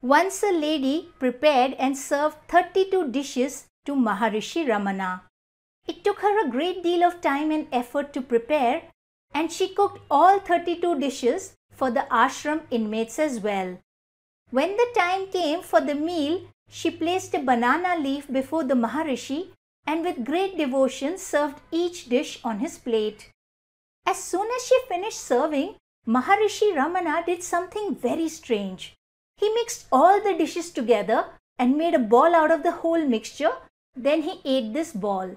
Once a lady prepared and served 32 dishes to Maharishi Ramana. It took her a great deal of time and effort to prepare, and she cooked all 32 dishes for the ashram inmates as well. When the time came for the meal, she placed a banana leaf before the Maharishi and with great devotion served each dish on his plate. As soon as she finished serving, Maharishi Ramana did something very strange. He mixed all the dishes together and made a ball out of the whole mixture. Then he ate this ball.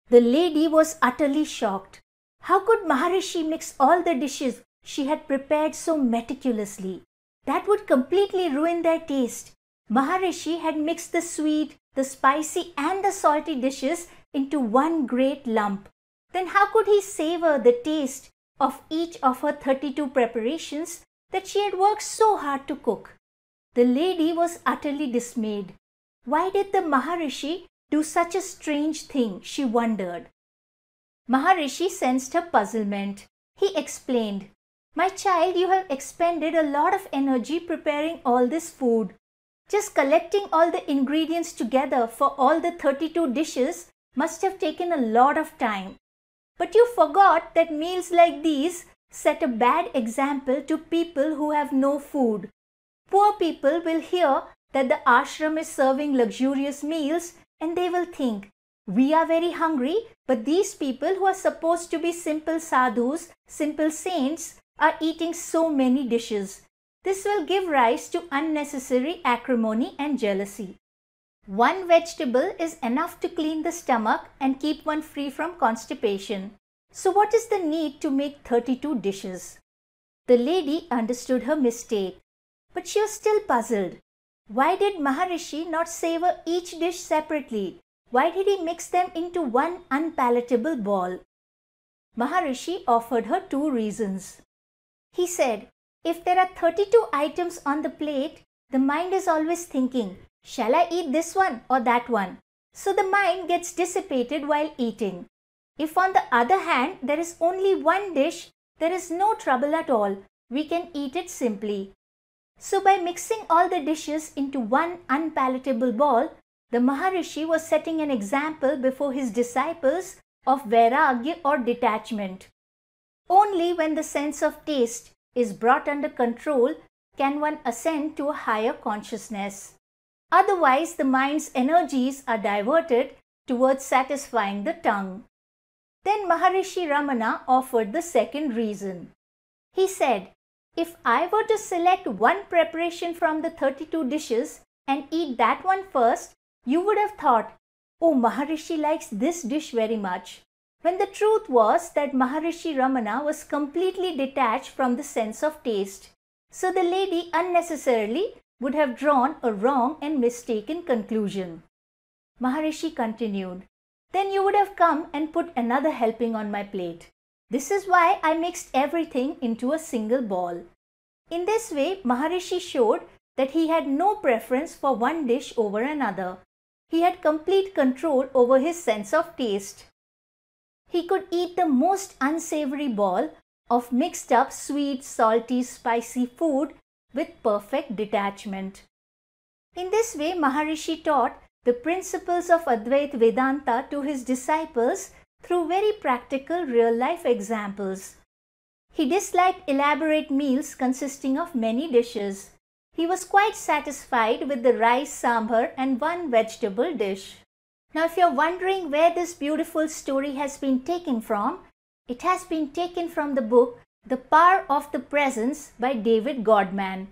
The lady was utterly shocked. How could Maharishi mix all the dishes she had prepared so meticulously? That would completely ruin their taste. Maharishi had mixed the sweet, the spicy and the salty dishes into one great lump. Then how could he savor the taste of each of her 32 preparations that she had worked so hard to cook? The lady was utterly dismayed. Why did the Maharishi do such a strange thing, she wondered. Maharishi sensed her puzzlement. He explained, "My child, you have expended a lot of energy preparing all this food. Just collecting all the ingredients together for all the 32 dishes must have taken a lot of time. But you forgot that meals like these set a bad example to people who have no food. Poor people will hear that the ashram is serving luxurious meals and they will think, we are very hungry, but these people who are supposed to be simple sadhus, simple saints, are eating so many dishes. This will give rise to unnecessary acrimony and jealousy. One vegetable is enough to clean the stomach and keep one free from constipation. So what is the need to make 32 dishes?" The lady understood her mistake, but she was still puzzled. Why did Maharishi not savor each dish separately? Why did he mix them into one unpalatable ball? Maharishi offered her two reasons. He said, if there are 32 items on the plate, the mind is always thinking, shall I eat this one or that one? So the mind gets dissipated while eating. If on the other hand, there is only one dish, there is no trouble at all. We can eat it simply. So by mixing all the dishes into one unpalatable ball, the Maharishi was setting an example before his disciples of vairagya or detachment. Only when the sense of taste is brought under control can one ascend to a higher consciousness. Otherwise, the mind's energies are diverted towards satisfying the tongue. Then Maharishi Ramana offered the second reason. He said, if I were to select one preparation from the 32 dishes and eat that one first, you would have thought, oh, Maharishi likes this dish very much. When the truth was that Maharishi Ramana was completely detached from the sense of taste. So the lady unnecessarily would have drawn a wrong and mistaken conclusion. Maharishi continued, then you would have come and put another helping on my plate. This is why I mixed everything into a single ball. In this way, Maharishi showed that he had no preference for one dish over another. He had complete control over his sense of taste. He could eat the most unsavory ball of mixed up sweet, salty, spicy food with perfect detachment. In this way, Maharishi taught the principles of Advaita Vedanta to his disciples through very practical real-life examples. He disliked elaborate meals consisting of many dishes. He was quite satisfied with the rice sambar and one vegetable dish. Now, if you're wondering where this beautiful story has been taken from, it has been taken from the book The Power of the Presence by David Godman.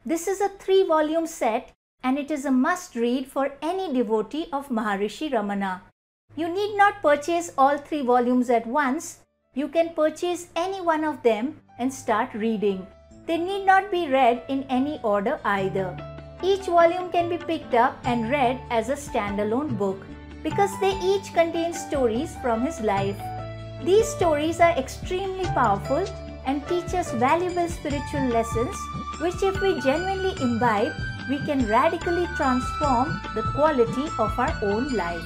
This is a 3-volume set and it is a must-read for any devotee of Maharishi Ramana. You need not purchase all 3 volumes at once. You can purchase any one of them and start reading. They need not be read in any order either. Each volume can be picked up and read as a standalone book because they each contain stories from his life. These stories are extremely powerful and teach us valuable spiritual lessons which, if we genuinely imbibe, we can radically transform the quality of our own life.